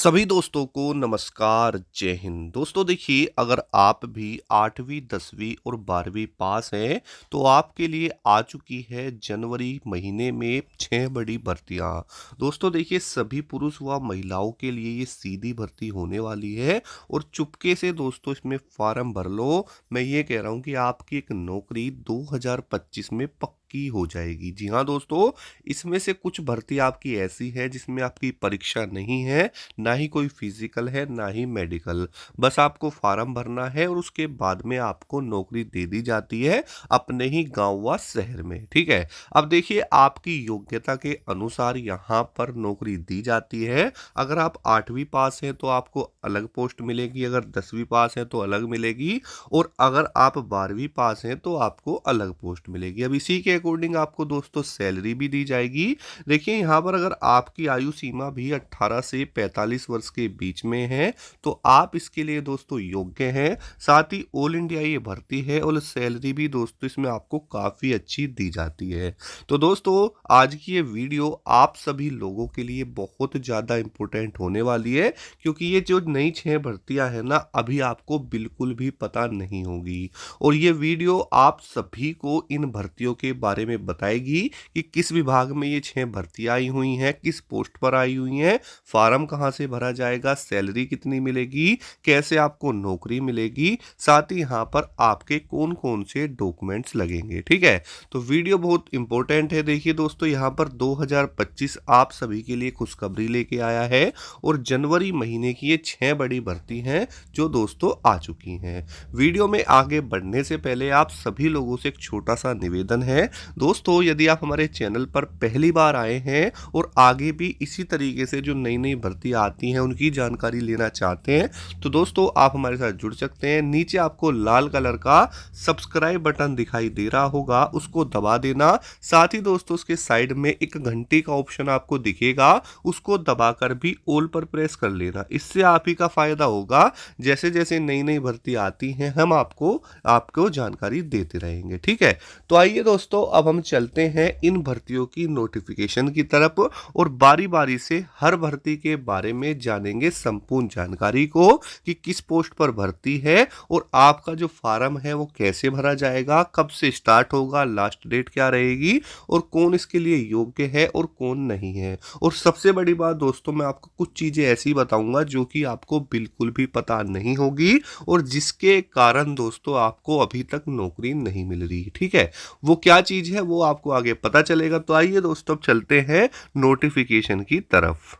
सभी दोस्तों को नमस्कार, जय हिंद। दोस्तों देखिए, अगर आप भी 8वीं 10वीं और 12वीं पास हैं तो आपके लिए आ चुकी है जनवरी महीने में 6 बड़ी भर्तियां। दोस्तों देखिए, सभी पुरुष व महिलाओं के लिए ये सीधी भर्ती होने वाली है और चुपके से दोस्तों इसमें फॉर्म भर लो। मैं ये कह रहा हूँ कि आपकी एक नौकरी 2025 में पक्की हो जाएगी। जी हाँ दोस्तों, इसमें से कुछ भर्ती आपकी ऐसी है जिसमें आपकी परीक्षा नहीं है, ना ही कोई फिजिकल है, ना ही मेडिकल। बस आपको फॉर्म भरना है और उसके बाद में आपको नौकरी दे दी जाती है अपने ही गांव व शहर में। ठीक है। अब देखिए, आपकी योग्यता के अनुसार यहाँ पर नौकरी दी जाती है। अगर आप 8वीं पास हैं तो आपको अलग पोस्ट मिलेगी, अगर 10वीं पास है तो अलग मिलेगी, और अगर आप 12वीं पास हैं तो आपको अलग पोस्ट मिलेगी। अब इसी के अकॉर्डिंग आपको दोस्तों सैलरी भी दी जाएगी। देखिए, यहाँ पर अगर आपकी आयु सीमा भी 18 से 45 वर्ष के बीच में है तो आप इसके लिए दोस्तों योग्य हैं। साथ ही ऑल इंडिया ये भर्ती है और सैलरी भी दोस्तों इसमें आपको काफ़ी अच्छी दी जाती है। तो दोस्तों, आज की ये वीडियो आप सभी लोगों के लिए बहुत ज़्यादा इम्पोर्टेंट होने वाली है, क्योंकि ये जो नई 6 भर्तियां हैं ना, अभी आपको बिल्कुल भी पता नहीं होगी। और ये वीडियो आप सभी को इन भर्तियों के बारे में बताएगी कि किस विभाग में ये 6 भर्तियां आई हुई हैं, किस पोस्ट पर आई हुई हैं, फार्म कहाँ से भरा जाएगा, सैलरी कितनी मिलेगी, कैसे आपको नौकरी मिलेगी, साथ ही यहाँ पर आपके कौन कौन से डॉक्यूमेंट्स लगेंगे। ठीक है। तो वीडियो बहुत इंपॉर्टेंट है। देखिए दोस्तों, यहाँ पर 2025 आप सभी के लिए खुशखबरी लेके आया है और जनवरी महीने की ये 6 बड़ी भर्ती हैं जो दोस्तों आ चुकी हैं। वीडियो में आगे बढ़ने से पहले आप सभी लोगों से एक छोटा सा निवेदन है। दोस्तों, यदि आप हमारे चैनल पर पहली बार आए हैं और आगे भी इसी तरीके से जो नई नई भर्ती आती हैं उनकी जानकारी लेना चाहते हैं तो दोस्तों आप हमारे साथ जुड़ सकते हैं। नीचे आपको लाल कलर का सब्सक्राइब बटन दिखाई दे रहा होगा, उसको दबा देना। साथ ही दोस्तों, उसके साइड में एक घंटी का ऑप्शन आपको दिखेगा, उसको दबाकर भी ऑल पर प्रेस कर लेना। इससे आप ही का फायदा होगा। जैसे जैसे नई नई भर्ती आती हैं हम आपको जानकारी देते रहेंगे। ठीक है। तो आइए दोस्तों, अब हम चलते हैं इन भर्तियों की नोटिफिकेशन की तरफ और बारी बारी से हर भर्ती के बारे में जानेंगे संपूर्ण जानकारी को कि किस पोस्ट पर भर्ती है और आपका जो फॉर्म है वो कैसे भरा जाएगा, कब से स्टार्ट होगा, लास्ट डेट क्या रहेगी और कौन इसके लिए योग्य है और कौन नहीं है। और सबसे बड़ी बात दोस्तों, मैं आपको कुछ चीजें ऐसी बताऊंगा जो कि आपको बिल्कुल भी पता नहीं होगी और जिसके कारण दोस्तों आपको अभी तक नौकरी नहीं मिल रही। ठीक है। वो क्या चीज है वो आपको आगे पता चलेगा। तो आइए दोस्तों, अब चलते हैं नोटिफिकेशन की तरफ।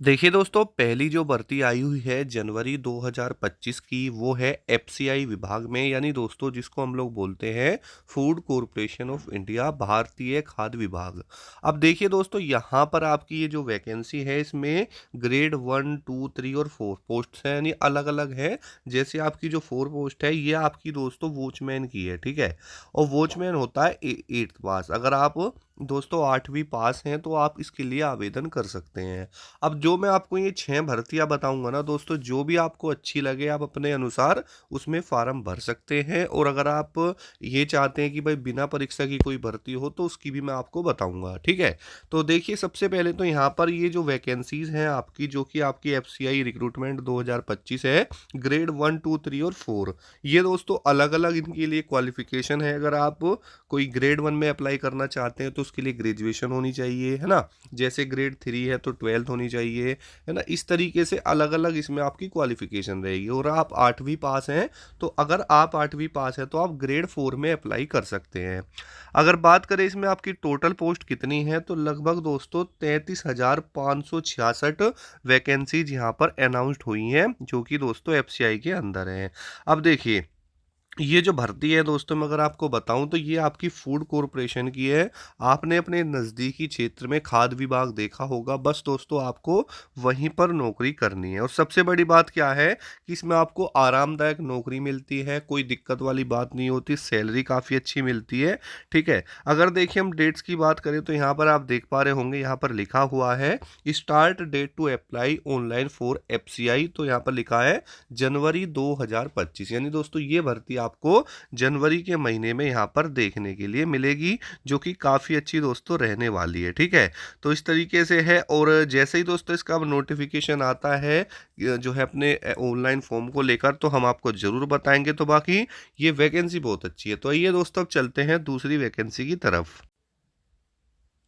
देखिए दोस्तों, पहली जो भर्ती आई हुई है जनवरी 2025 की, वो है एफसीआई विभाग में, यानी दोस्तों जिसको हम लोग बोलते हैं फूड कॉरपोरेशन ऑफ इंडिया, भारतीय खाद्य विभाग। अब देखिए दोस्तों, यहाँ पर आपकी ये जो वैकेंसी है इसमें ग्रेड 1 2 3 और 4 पोस्ट हैं, यानी अलग अलग है। जैसे आपकी जो 4 पोस्ट है ये आपकी दोस्तों वॉचमैन की है। ठीक है। और वॉचमैन होता है 8th पास। अगर आप दोस्तों 8वीं पास हैं तो आप इसके लिए आवेदन कर सकते हैं। अब जो मैं आपको ये 6 भर्तियां बताऊंगा ना दोस्तों, जो भी आपको अच्छी लगे आप अपने अनुसार उसमें फॉर्म भर सकते हैं। और अगर आप ये चाहते हैं कि भाई बिना परीक्षा की कोई भर्ती हो तो उसकी भी मैं आपको बताऊंगा। ठीक है। तो देखिए, सबसे पहले तो यहाँ पर ये जो वैकेंसीज हैं आपकी, जो कि आपकी एफसीआई रिक्रूटमेंट 2025 है, ग्रेड 1 2 3 और 4, ये दोस्तों अलग अलग इनके लिए क्वालिफिकेशन है। अगर आप कोई ग्रेड 1 में अप्लाई करना चाहते हैं तो उसके लिए ग्रेजुएशन होनी चाहिए, है ना। जैसे ग्रेड 3 है तो 12th होनी चाहिए, है ना। इस तरीके से अलग अलग इसमें आपकी क्वालिफिकेशन रहेगी। और आप 8वीं पास हैं तो अगर आप 8वीं पास हैं तो आप ग्रेड 4 में अप्लाई कर सकते हैं। अगर बात करें इसमें आपकी टोटल पोस्ट कितनी है तो लगभग दोस्तों 33,566 वैकेंसीज यहाँ पर अनाउंस्ड हुई हैं, जो कि दोस्तों एफसीआई के अंदर हैं। अब देखिए, ये जो भर्ती है दोस्तों, मैं अगर आपको बताऊं तो ये आपकी फूड कॉरपोरेशन की है। आपने अपने नज़दीकी क्षेत्र में खाद्य विभाग देखा होगा, बस दोस्तों आपको वहीं पर नौकरी करनी है। और सबसे बड़ी बात क्या है कि इसमें आपको आरामदायक नौकरी मिलती है, कोई दिक्कत वाली बात नहीं होती, सैलरी काफ़ी अच्छी मिलती है। ठीक है। अगर देखिए हम डेट्स की बात करें तो यहाँ पर आप देख पा रहे होंगे, यहाँ पर लिखा हुआ है start date to apply online for FCI. तो यहाँ पर लिखा है जनवरी 2025, यानी दोस्तों ये भर्ती आपको जनवरी के महीने में यहाँ पर देखने के लिए मिलेगी, जो कि काफ़ी अच्छी दोस्तों रहने वाली है, ठीक है। तो इस तरीके से है, और जैसे ही दोस्तों इसका अब नोटिफिकेशन आता है जो है अपने ऑनलाइन फॉर्म को लेकर, तो हम आपको ज़रूर बताएंगे। तो बाकी ये वैकेंसी बहुत अच्छी है। तो आइए दोस्तों अब चलते हैं दूसरी वैकेंसी की तरफ।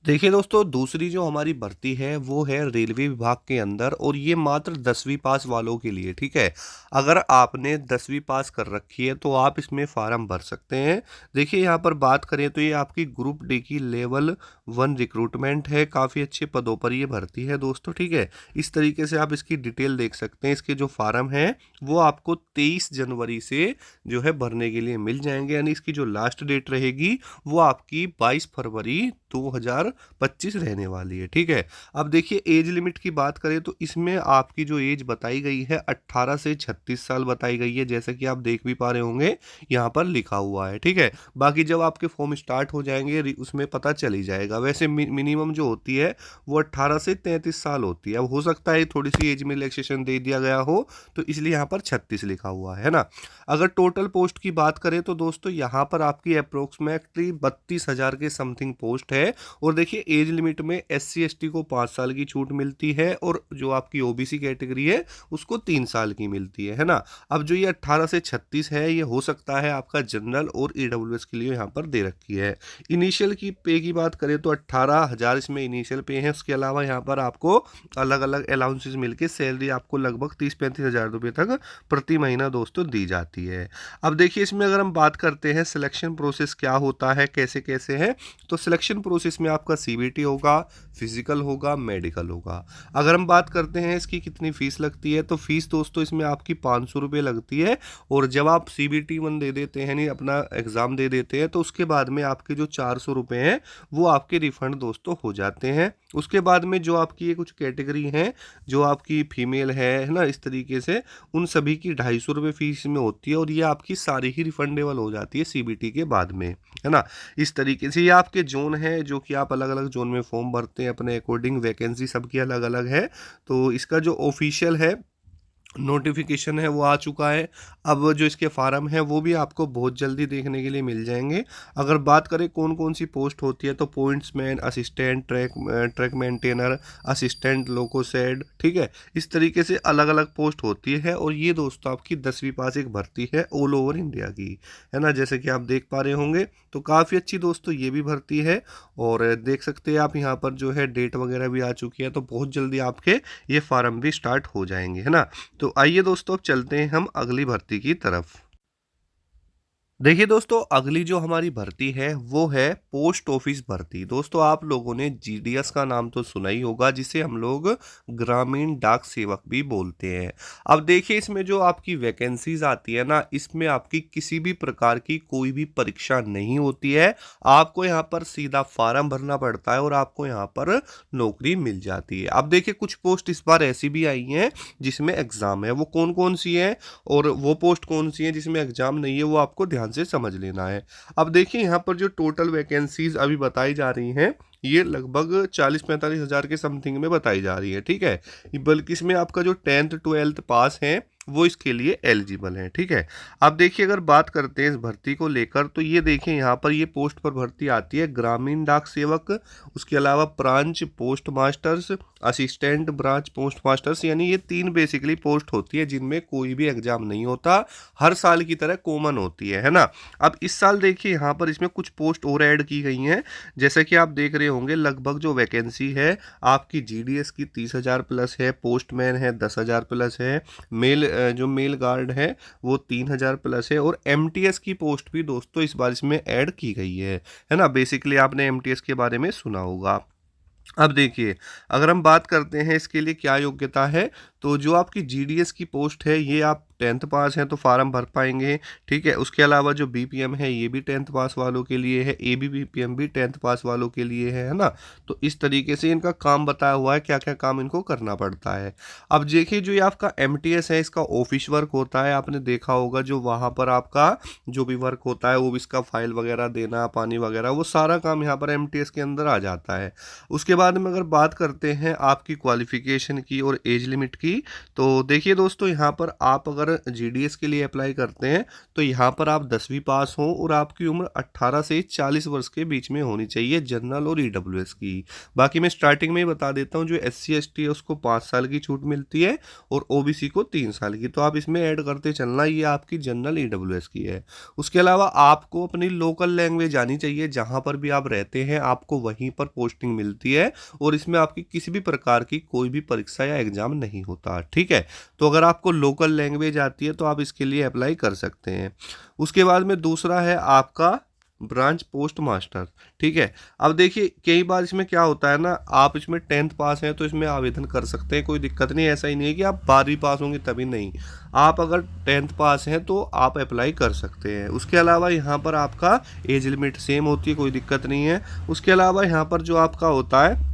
देखिए दोस्तों, दूसरी जो हमारी भर्ती है वो है रेलवे विभाग के अंदर, और ये मात्र 10वीं पास वालों के लिए, ठीक है। अगर आपने 10वीं पास कर रखी है तो आप इसमें फार्म भर सकते हैं। देखिए यहाँ पर बात करें तो ये आपकी ग्रुप डी की लेवल 1 रिक्रूटमेंट है, काफ़ी अच्छे पदों पर ये भर्ती है दोस्तों, ठीक है। इस तरीके से आप इसकी डिटेल देख सकते हैं। इसके जो फार्म है वो आपको 23 जनवरी से जो है भरने के लिए मिल जाएंगे, यानी इसकी जो लास्ट डेट रहेगी वो आपकी 22 फरवरी 2025 रहने वाली है, ठीक है। अब देखिए एज लिमिट की बात करें तो इसमें आपकी जो एज बताई गई है 18 से 36 साल बताई गई है, जैसे कि आप देख भी पा रहे होंगे यहाँ पर लिखा हुआ है, ठीक है। बाकी जब आपके फॉर्म स्टार्ट हो जाएंगे उसमें पता चल ही जाएगा। वैसे मिनिमम जो होती है वो 18 से 33 साल होती है। अब हो सकता है थोड़ी सी एज में रिलैक्सेशन दे दिया गया हो, तो इसलिए यहाँ पर 36 लिखा हुआ है ना। अगर टोटल पोस्ट की बात करें तो दोस्तों यहाँ पर आपकी अप्रोक्सीमेटली 32,000 के समथिंग पोस्ट है। और देखिए एज लिमिट में SC ST को 5 साल की छूट मिलती है, और जो आपकी OBC कैटेगरी है उसको 3 साल की मिलती है ना। अब जो ये 18 से 36 है, ये हो सकता है आपका जनरल और EWS के लिए यहाँ पर दे रखी है। इनिशियल की पे की बात करें तो 18,000 इसमें इनिशियल पे है। उसके अलावा यहाँ पर आपको अलग अलग अलाउंसेस मिलके सैलरी आपको लगभग 30-35 हज़ार रुपये तक प्रति महीना दोस्तों दी जाती है। अब देखिए इसमें अगर हम बात करते हैं सिलेक्शन प्रोसेस क्या होता है, कैसे कैसे है, तो सिलेक्शन प्रोसेस में आपका CBT होगा, फिजिकल होगा, मेडिकल होगा। अगर हम बात करते हैं इसकी कितनी फीस लगती है, तो फीस दोस्तों इसमें आपकी 500 रुपये लगती है। और जब आप CBT 1 दे देते हैं, नहीं अपना एग्ज़ाम दे देते हैं, तो उसके बाद में आपके जो 400 रुपये हैं वो आपके रिफंड दोस्तों हो जाते हैं। उसके बाद में जो आपकी ये कुछ कैटेगरी हैं, जो आपकी फीमेल है ना, इस तरीके से उन सभी की 250 रुपये फीस में होती है, और ये आपकी सारी ही रिफंडेबल हो जाती है CBT के बाद में, है ना। इस तरीके से ये आपके जोन है, जो कि आप अलग अलग जोन में फॉर्म भरते हैं अपने अकॉर्डिंग, वैकेंसी सबकी अलग अलग है। तो इसका जो ऑफिशियल है नोटिफिकेशन है वो आ चुका है। अब जो इसके फार्म है वो भी आपको बहुत जल्दी देखने के लिए मिल जाएंगे। अगर बात करें कौन कौन सी पोस्ट होती है, तो pointsman, assistant track maintainer, assistant loco shed, ठीक है। इस तरीके से अलग अलग पोस्ट होती है, और ये दोस्तों आपकी 10वीं पास एक भर्ती है ऑल ओवर इंडिया की, है ना, जैसे कि आप देख पा रहे होंगे। तो काफ़ी अच्छी दोस्तों ये भी भर्ती है, और देख सकते हैं आप यहाँ पर जो है डेट वगैरह भी आ चुकी है। तो बहुत जल्दी आपके ये फार्म भी स्टार्ट हो जाएंगे, है ना। तो आइए दोस्तों अब चलते हैं हम अगली भर्ती की तरफ। देखिए दोस्तों, अगली जो हमारी भर्ती है वो है पोस्ट ऑफिस भर्ती। दोस्तों आप लोगों ने GDS का नाम तो सुना ही होगा, जिसे हम लोग ग्रामीण डाक सेवक भी बोलते हैं। अब देखिए इसमें जो आपकी वैकेंसीज आती है ना, इसमें आपकी किसी भी प्रकार की कोई भी परीक्षा नहीं होती है। आपको यहाँ पर सीधा फार्म भरना पड़ता है और आपको यहाँ पर नौकरी मिल जाती है। अब देखिए कुछ पोस्ट इस बार ऐसी भी आई हैं जिसमें एग्जाम है, वो कौन कौन सी है और वो पोस्ट कौन सी है जिसमें एग्जाम नहीं है, वो आपको ध्यान से समझ लेना है। अब देखिए यहाँ पर जो टोटल वैकेंसीज अभी बताई जा रही हैं, ये लगभग 40-45 हज़ार के समथिंग में बताई जा रही है, ठीक है। बल्कि इसमें आपका जो 10th 12th पास है वो इसके लिए एलिजिबल है, ठीक है। अब देखिए अगर बात करते हैं इस भर्ती को लेकर, तो ये देखिए यहाँ पर ये पोस्ट पर भर्ती आती है ग्रामीण डाक सेवक, उसके अलावा branch post masters, assistant branch post masters, यानी ये 3 बेसिकली पोस्ट होती है जिनमें कोई भी एग्जाम नहीं होता, हर साल की तरह कॉमन होती है ना। अब इस साल देखिए यहाँ पर इसमें कुछ पोस्ट और ऐड की गई हैं, जैसे कि आप देख रहे होंगे लगभग जो वैकेंसी है आपकी GDS की 30,000 प्लस है, पोस्टमैन है 10,000 प्लस है, जो मेल गार्ड है वो 3,000 प्लस है, और MTS की पोस्ट भी दोस्तों इस बार इसमें ऐड की गई है ना। बेसिकली आपने MTS के बारे में सुना होगा। अब देखिए अगर हम बात करते हैं इसके लिए क्या योग्यता है, तो जो आपकी GDS की पोस्ट है ये आप 10th पास हैं तो फार्म भर पाएंगे, ठीक है। उसके अलावा जो BPM है ये भी 10th पास वालों के लिए है, ABBPM भी 10th पास वालों के लिए है ना। तो इस तरीके से इनका काम बताया हुआ है, क्या क्या काम इनको करना पड़ता है। अब देखिए जो ये आपका MTS है इसका ऑफिस वर्क होता है, आपने देखा होगा जो वहाँ पर आपका जो भी वर्क होता है वो इसका फाइल वगैरह देना, पानी वगैरह, वो सारा काम यहाँ पर MTS के अंदर आ जाता है। उसके बाद में अगर बात करते हैं आपकी क्वालिफिकेशन की और एज लिमिट की, तो देखिए दोस्तों यहाँ पर आप अगर पर जीडीएस के लिए अप्लाई करते हैं तो यहाँ पर आप 10वीं पास हो और आपकी उम्र 18 से 40 वर्ष के बीच में होनी चाहिए, जनरल और ईडब्ल्यूएस की। बाकी मैं स्टार्टिंग में ही बता देता हूँ, जो SC ST है उसको 5 साल की छूट मिलती है और OBC को 3 साल की, तो आप इसमें ऐड करते चलना, ये आपकी जनरल ईडब्ल्यूएस की है। उसके अलावा आपको अपनी लोकल लैंग्वेज आनी चाहिए, जहाँ पर भी आप रहते हैं आपको वहीं पर पोस्टिंग मिलती है और इसमें आपकी किसी भी प्रकार की कोई भी परीक्षा या एग्जाम नहीं होता, ठीक है। तो अगर आपको लोकल लैंग्वेज आती है तो आप इसके लिए अप्लाई कर सकते हैं। उसके बाद में दूसरा है आपका ब्रांच पोस्ट मास्टर, ठीक है। अब देखिए कई बार इसमें क्या होता है ना, आप इसमें 10th पास हैं तो इसमें आवेदन कर सकते हैं, कोई दिक्कत नहीं। ऐसा ही नहीं है कि आप 12वीं पास होंगे तभी नहीं, आप अगर 10th पास हैं तो आप अप्लाई कर सकते हैं। उसके अलावा यहाँ पर आपका एज लिमिट सेम होती है, कोई दिक्कत नहीं है। उसके अलावा यहाँ पर जो आपका होता है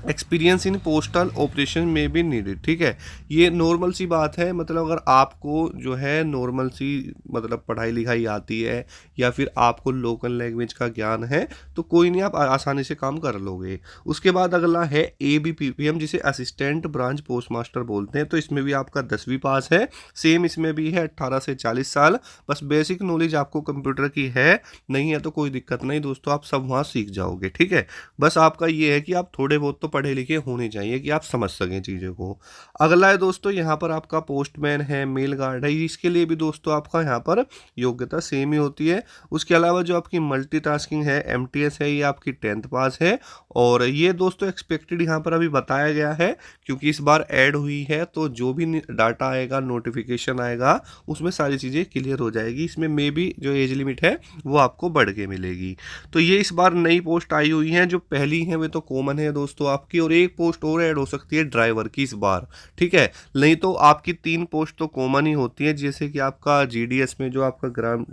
एक्सपीरियंस इन पोस्टल ऑपरेशन में भी नीडेड, ठीक है। ये नॉर्मल सी बात है, मतलब अगर आपको जो है नॉर्मल सी मतलब पढ़ाई लिखाई आती है या फिर आपको लोकल लैंग्वेज का ज्ञान है तो कोई नहीं, आप आसानी से काम कर लोगे। उसके बाद अगला है ABPPM, जिसे असिस्टेंट ब्रांच पोस्ट मास्टर बोलते हैं, तो इसमें भी आपका 10वीं पास है, सेम इसमें भी है 18 से 40 साल। बस बेसिक नॉलेज आपको कंप्यूटर की है, नहीं है तो कोई दिक्कत नहीं दोस्तों, आप सब वहाँ सीख जाओगे, ठीक है। बस आपका ये है कि आप थोड़े बहुत तो पढ़े लिखे होने चाहिए कि आप समझ सकें चीज़ों को। अगला है दोस्तों यहाँ पर आपका पोस्टमैन है, मेल गार्ड है, इसके लिए भी दोस्तों आपका यहाँ पर योग्यता सेम ही होती है। उसके अलावा जो आपकी मल्टीटास्किंग है, MTS है, ये आपकी 10th पास है और ये दोस्तों एक्सपेक्टेड यहाँ पर अभी बताया गया है क्योंकि इस बार ऐड हुई है, तो जो भी डाटा आएगा, नोटिफिकेशन आएगा, उसमें सारी चीज़ें क्लियर हो जाएगी। इसमें मे भी जो एज लिमिट है वो आपको बढ़ के मिलेगी। तो ये इस बार नई पोस्ट आई हुई हैं, जो पहली हैं वे तो कॉमन है दोस्तों आपकी, और एक पोस्ट और ऐड हो सकती है ड्राइवर की इस बार, ठीक है। नहीं तो आपकी 3 पोस्ट तो कॉमन ही होती है, जैसे कि आपका GDS में जो आपका ग्राम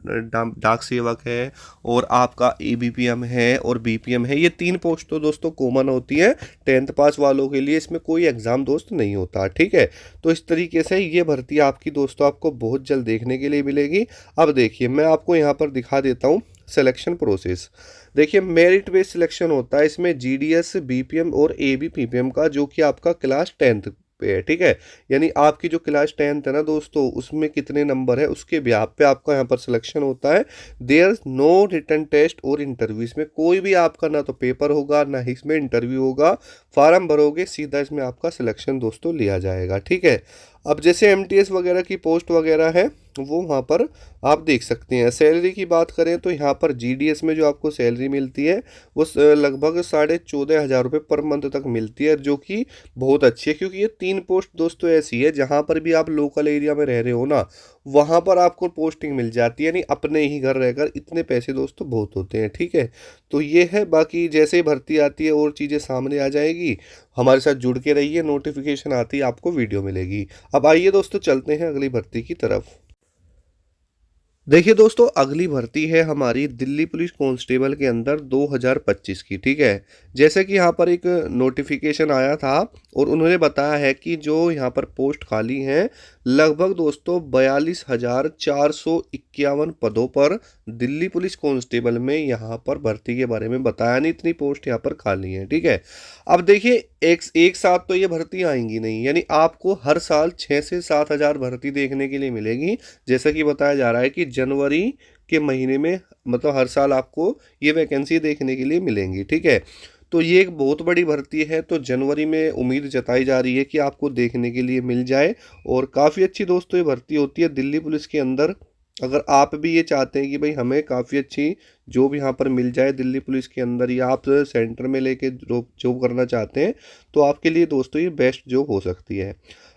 डाक सेवक है और आपका ABPM है और BPM है, ये 3 पोस्ट तो दोस्तों कॉमन होती है 10th पास वालों के लिए, इसमें कोई एग्जाम दोस्त नहीं होता, ठीक है। तो इस तरीके से ये भर्ती आपकी दोस्तों आपको बहुत जल्द देखने के लिए मिलेगी। अब देखिए मैं आपको यहाँ पर दिखा देता हूँ सिलेक्शन प्रोसेस। देखिए मेरिट बेस्ड सिलेक्शन होता है इसमें, GDS BPM और ABPPM का, जो कि आपका क्लास 10th पे है, ठीक है। यानी आपकी जो क्लास 10th है ना दोस्तों, उसमें कितने नंबर है उसके ब्याह पे आपका यहाँ पर सिलेक्शन होता है। देयर नो रिटन टेस्ट और इंटरव्यू, इसमें कोई भी आपका ना तो पेपर होगा ना ही इसमें इंटरव्यू होगा, फार्म भरोगे सीधा इसमें आपका सिलेक्शन दोस्तों लिया जाएगा, ठीक है। अब जैसे MTS वगैरह की पोस्ट वगैरह है वो वहाँ पर आप देख सकते हैं। सैलरी की बात करें तो यहाँ पर GDS में जो आपको सैलरी मिलती है वो लगभग 14,500 रुपये पर मंथ तक मिलती है, जो कि बहुत अच्छी है क्योंकि ये 3 पोस्ट दोस्तों ऐसी है जहाँ पर भी आप लोकल एरिया में रह रहे हो ना, वहाँ पर आपको पोस्टिंग मिल जाती है, यानी अपने ही घर रहकर इतने पैसे दोस्तों बहुत होते हैं, ठीक है। तो ये है, बाकी जैसे ही भर्ती आती है और चीज़ें सामने आ जाएगी, हमारे साथ जुड़ के रहिए, नोटिफिकेशन आती है आपको वीडियो मिलेगी। अब आइए दोस्तों चलते हैं अगली भर्ती की तरफ। देखिए दोस्तों अगली भर्ती है हमारी दिल्ली पुलिस कांस्टेबल के अंदर 2025 की, ठीक है। जैसे कि यहाँ पर एक नोटिफिकेशन आया था और उन्होंने बताया है कि जो यहाँ पर पोस्ट खाली हैं लगभग दोस्तों 42,451 पदों पर दिल्ली पुलिस कांस्टेबल में यहाँ पर भर्ती के बारे में बताया नहीं, इतनी पोस्ट यहाँ पर खाली हैं, ठीक है। अब देखिए एक साथ तो ये भर्ती आएंगी नहीं, यानी आपको हर साल 6 से 7 हज़ार भर्ती देखने के लिए मिलेगी। जैसा कि बताया जा रहा है कि जनवरी के महीने में मतलब हर साल आपको ये वैकेंसी देखने के लिए मिलेंगी, ठीक है। तो ये एक बहुत बड़ी भर्ती है, तो जनवरी में उम्मीद जताई जा रही है कि आपको देखने के लिए मिल जाए और काफ़ी अच्छी दोस्तों ये भर्ती होती है दिल्ली पुलिस के अंदर। अगर आप भी ये चाहते हैं कि भाई हमें काफ़ी अच्छी जॉब यहाँ पर मिल जाए दिल्ली पुलिस के अंदर, या आप सेंटर में लेके जॉब करना चाहते हैं, तो आपके लिए दोस्तों ये बेस्ट जॉब हो सकती है।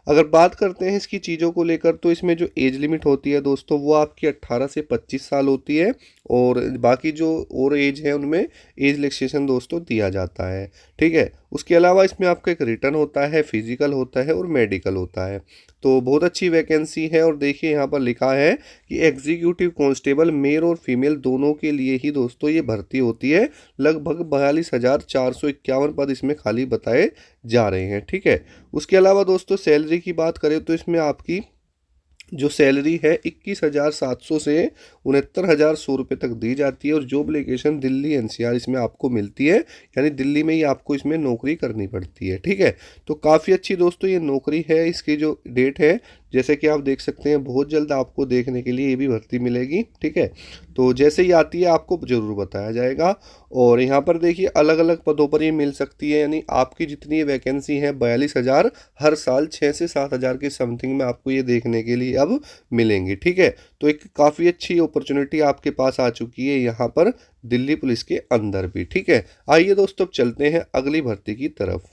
अगर बात करते हैं इसकी चीज़ों को लेकर, तो इसमें जो एज लिमिट होती है दोस्तों वो आपकी 18 से 25 साल होती है और बाकी जो और एज है उनमें एज रिलैक्सेशन दोस्तों दिया जाता है, ठीक है। उसके अलावा इसमें आपका एक रिटर्न होता है, फिजिकल होता है और मेडिकल होता है। तो बहुत अच्छी वैकेंसी है। और देखिए यहाँ पर लिखा है कि एग्जीक्यूटिव कांस्टेबल मेल और फीमेल दोनों के लिए ही दोस्तों ये भर्ती होती है। लगभग 42,451 पद इसमें खाली बताए जा रहे हैं, ठीक है। उसके अलावा दोस्तों सैलरी की बात करें तो इसमें आपकी जो सैलरी है 21,700 से 69,100 रुपये तक दी जाती है और जॉब लोकेशन दिल्ली NCR इसमें आपको मिलती है, यानी दिल्ली में ही आपको इसमें नौकरी करनी पड़ती है, ठीक है। तो काफ़ी अच्छी दोस्तों ये नौकरी है। इसकी जो डेट है जैसे कि आप देख सकते हैं बहुत जल्द आपको देखने के लिए ये भी भर्ती मिलेगी। ठीक है, तो जैसे ही आती है आपको ज़रूर बताया जाएगा। और यहाँ पर देखिए अलग अलग पदों पर ये मिल सकती है, यानी आपकी जितनी वैकेंसी है 42,000 हर साल 6 से 7 हज़ार के समथिंग में आपको ये देखने के लिए अब मिलेंगी। ठीक है, तो एक काफ़ी अच्छी अपॉर्चुनिटी आपके पास आ चुकी है यहाँ पर दिल्ली पुलिस के अंदर भी। ठीक है, आइए दोस्तों अब चलते हैं अगली भर्ती की तरफ।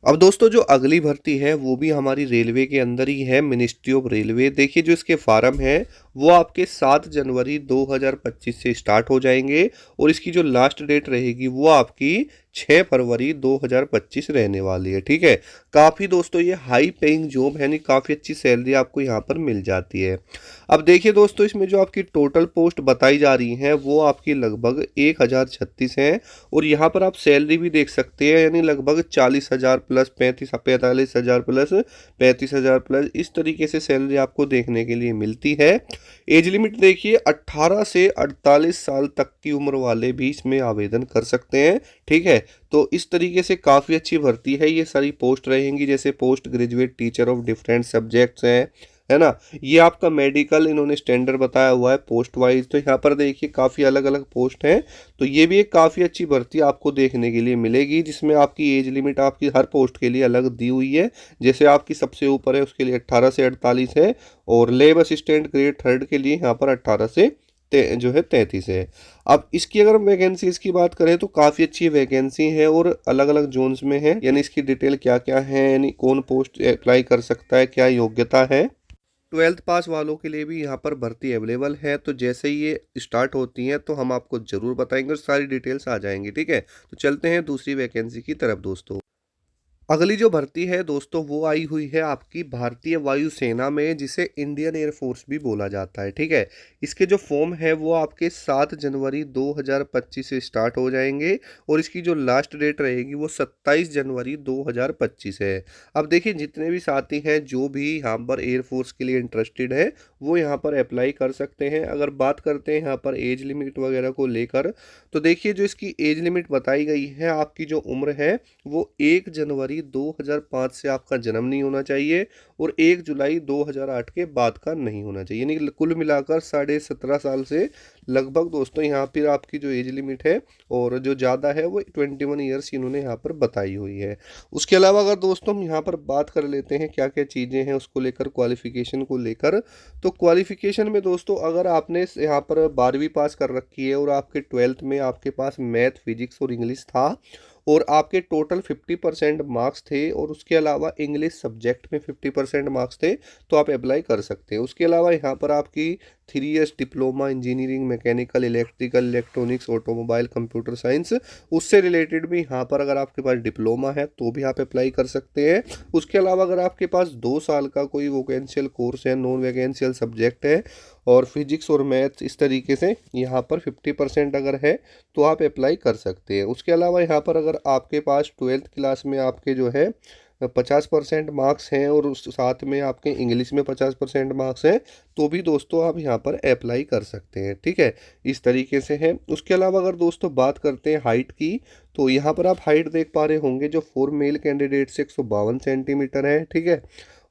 अब दोस्तों जो अगली भर्ती है वो भी हमारी रेलवे के अंदर ही है, मिनिस्ट्री ऑफ रेलवे। देखिए जो इसके फार्म है वो आपके 7 जनवरी 2025 से स्टार्ट हो जाएंगे और इसकी जो लास्ट डेट रहेगी वो आपकी 6 फरवरी 2025 रहने वाली है। ठीक है, काफ़ी दोस्तों ये हाई पेइंग जॉब है, यानी काफ़ी अच्छी सैलरी आपको यहाँ पर मिल जाती है। अब देखिए दोस्तों इसमें जो आपकी टोटल पोस्ट बताई जा रही हैं वो आपकी लगभग 1036 हैं और यहाँ पर आप सैलरी भी देख सकते हैं, यानी लगभग 40,000 प्लस 45,000 प्लस 35,000 प्लस इस तरीके से सैलरी आपको देखने के लिए मिलती है। एज लिमिट देखिए 18 से 48 साल तक की उम्र वाले भी इसमें आवेदन कर सकते हैं। ठीक है, तो इस तरीके से काफ़ी अच्छी भर्ती है। ये सारी पोस्ट रहेंगी, जैसे post graduate teacher of different subjects हैं, है ना। ये आपका मेडिकल इन्होंने स्टैंडर्ड बताया हुआ है पोस्ट वाइज। तो यहाँ पर देखिए काफ़ी अलग अलग पोस्ट हैं, तो ये भी एक काफ़ी अच्छी भर्ती आपको देखने के लिए मिलेगी, जिसमें आपकी एज लिमिट आपकी हर पोस्ट के लिए अलग दी हुई है। जैसे आपकी सबसे ऊपर है उसके लिए 18 से 48 है और लेब असिस्टेंट ग्रेड 3 के लिए यहाँ पर 18 से जो है 33 है। अब इसकी अगर हम वैकेंसीज की बात करें तो काफ़ी अच्छी वैकेंसी है और अलग अलग जोन्स में है, यानी इसकी डिटेल क्या क्या है, यानी कौन पोस्ट अप्लाई कर सकता है, क्या योग्यता है। 12th पास वालों के लिए भी यहाँ पर भर्ती अवेलेबल है, तो जैसे ही ये स्टार्ट होती हैं तो हम आपको ज़रूर बताएंगे और सारी डिटेल्स आ जाएंगी। ठीक है, तो चलते हैं दूसरी वैकेंसी की तरफ दोस्तों। अगली जो भर्ती है दोस्तों वो आई हुई है आपकी भारतीय वायुसेना में, जिसे इंडियन एयरफोर्स भी बोला जाता है। ठीक है, इसके जो फॉर्म है वो आपके 7 जनवरी 2025 से स्टार्ट हो जाएंगे और इसकी जो लास्ट डेट रहेगी वो 27 जनवरी 2025 है। अब देखिए जितने भी साथी हैं जो भी यहाँ पर एयरफोर्स के लिए इंटरेस्टेड है वो यहाँ पर अप्लाई कर सकते हैं। अगर बात करते हैं यहाँ पर एज लिमिट वगैरह को लेकर, तो देखिए जो इसकी एज लिमिट बताई गई है, आपकी जो उम्र है वो 1 जनवरी 2005 से आपका जन्म नहीं होना चाहिए और 1 जुलाई 2008 के बाद का नहीं होना चाहिए, यानी कुल मिलाकर 17.5 साल से लगभग दोस्तों यहाँ पर आपकी जो एज लिमिट है और जो ज़्यादा है वो 21 ईयर्स इन्होंने यहाँ पर बताई हुई है। उसके अलावा अगर दोस्तों हम यहाँ पर बात कर लेते हैं क्या क्या चीज़ें हैं उसको लेकर, क्वालिफिकेशन को लेकर, तो क्वालिफिकेशन में दोस्तों अगर आपने यहाँ पर 12वीं पास कर रखी है और आपके 12th में आपके पास मैथ फिजिक्स और इंग्लिश था और आपके टोटल 50% मार्क्स थे और उसके अलावा इंग्लिश सब्जेक्ट में 50% मार्क्स थे, तो आप अप्लाई कर सकते हैं। उसके अलावा यहाँ पर आपकी 3 years diploma engineering mechanical electrical electronics automobile computer science उससे रिलेटेड भी यहाँ पर अगर आपके पास डिप्लोमा है तो भी आप अप्लाई कर सकते हैं। उसके अलावा अगर आपके पास 2 साल का कोई वोकेंशियल कोर्स है, नॉन वैकेंशियल सब्जेक्ट है और फिजिक्स और मैथ्स इस तरीके से यहाँ पर 50% अगर है तो आप अप्लाई कर सकते हैं। उसके अलावा यहाँ पर अगर आपके पास 12th क्लास में आपके जो है 50% मार्क्स हैं और उस साथ में आपके इंग्लिश में 50% मार्क्स हैं तो भी दोस्तों आप यहाँ पर अप्लाई कर सकते हैं। ठीक है, इस तरीके से है। उसके अलावा अगर दोस्तों बात करते हैं हाइट की, तो यहाँ पर आप हाइट देख पा रहे होंगे जो 4 मेल कैंडिडेट से 152 सेंटीमीटर है। ठीक है,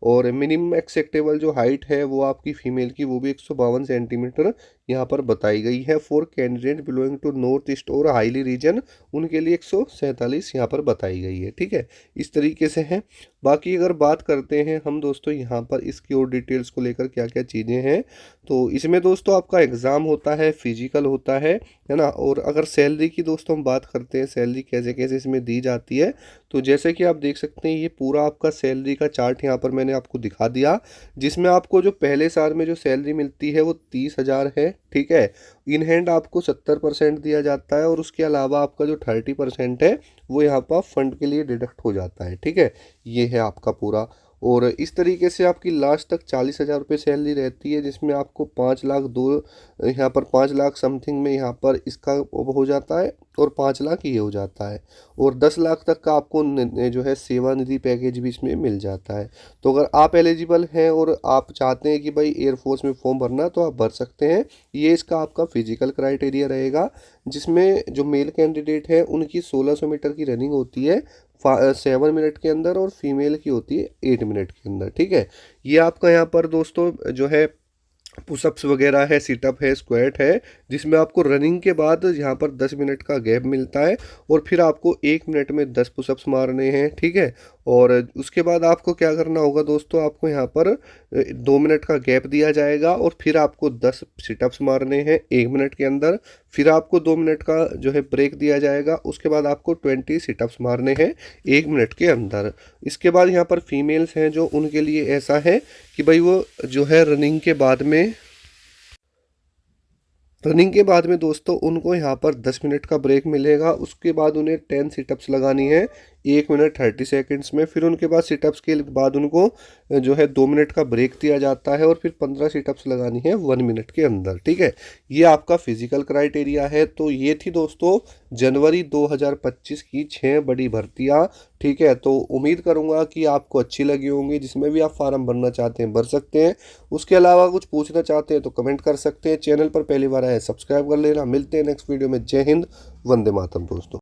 और मिनिमम एक्सेप्टेबल जो हाइट है वो आपकी फीमेल की वो भी 152 सेंटीमीटर यहाँ पर बताई गई है। For candidate belonging to north east और हाईली रीजन उनके लिए 147 यहाँ पर बताई गई है। ठीक है, इस तरीके से है। बाकी अगर बात करते हैं हम दोस्तों यहाँ पर इसकी और डिटेल्स को लेकर क्या क्या चीज़ें हैं, तो इसमें दोस्तों आपका एग्ज़ाम होता है, फिजिकल होता है ना। और अगर सैलरी की दोस्तों हम बात करते हैं सैलरी कैसे कैसे इसमें दी जाती है, तो जैसे कि आप देख सकते हैं ये पूरा आपका सैलरी का चार्ट यहाँ पर मैंने आपको दिखा दिया, जिसमें आपको जो पहले साल में जो सैलरी मिलती है वो 30,000 है। ठीक है, इन हैंड आपको 70% दिया जाता है और उसके अलावा आपका जो 30% है वो यहाँ पर फंड के लिए डिडक्ट हो जाता है। ठीक है, ये है आपका पूरा। और इस तरीके से आपकी लास्ट तक 40,000 रुपये सैलरी रहती है, जिसमें आपको 5,02,000 यहाँ पर 5 लाख समथिंग में यहाँ पर इसका हो जाता है और 5 लाख ये हो जाता है और 10 लाख तक का आपको जो है सेवानिधि पैकेज भी इसमें मिल जाता है। तो अगर आप एलिजिबल हैं और आप चाहते हैं कि भाई एयरफोर्स में फॉर्म भरना तो आप भर सकते हैं। ये इसका आपका फिजिकल क्राइटेरिया रहेगा, जिसमें जो मेल कैंडिडेट है उनकी 1600 मीटर की रनिंग होती है 7 मिनट के अंदर और फीमेल की होती है 8 मिनट के अंदर। ठीक है, ये आपका यहाँ पर दोस्तों जो है पुशअप्स वगैरह है, सिटअप है, स्क्वाट है, जिसमें आपको रनिंग के बाद यहाँ पर 10 मिनट का गैप मिलता है और फिर आपको 1 मिनट में 10 पुशअप्स मारने हैं। ठीक है, और उसके बाद आपको क्या करना होगा दोस्तों, आपको यहाँ पर 2 मिनट का गैप दिया जाएगा और फिर आपको 10 सिटअप्स मारने हैं 1 मिनट के अंदर। फिर आपको 2 मिनट का जो है ब्रेक दिया जाएगा, उसके बाद आपको 20 सिटअप्स मारने हैं 1 मिनट के अंदर। इसके बाद यहाँ पर फीमेल्स हैं जो उनके लिए ऐसा है कि भाई वो जो है रनिंग के बाद में दोस्तों उनको यहाँ पर 10 मिनट का ब्रेक मिलेगा। उसके बाद उन्हें 10 सिटअप्स लगानी है 1 मिनट 30 सेकेंड्स में। फिर उनके बाद सिटअप्स के बाद उनको जो है 2 मिनट का ब्रेक दिया जाता है और फिर 15 सिटअप्स लगानी है 1 मिनट के अंदर। ठीक है, ये आपका फिजिकल क्राइटेरिया है। तो ये थी दोस्तों जनवरी 2025 की 6 बड़ी भर्तियाँ। ठीक है, तो उम्मीद करूंगा कि आपको अच्छी लगी होंगी। जिसमें भी आप फार्म भरना चाहते हैं भर सकते हैं। उसके अलावा कुछ पूछना चाहते हैं तो कमेंट कर सकते हैं। चैनल पर पहली बार आए सब्सक्राइब कर लेना। मिलते हैं नेक्स्ट वीडियो में। जय हिंद, वंदे मातरम दोस्तों।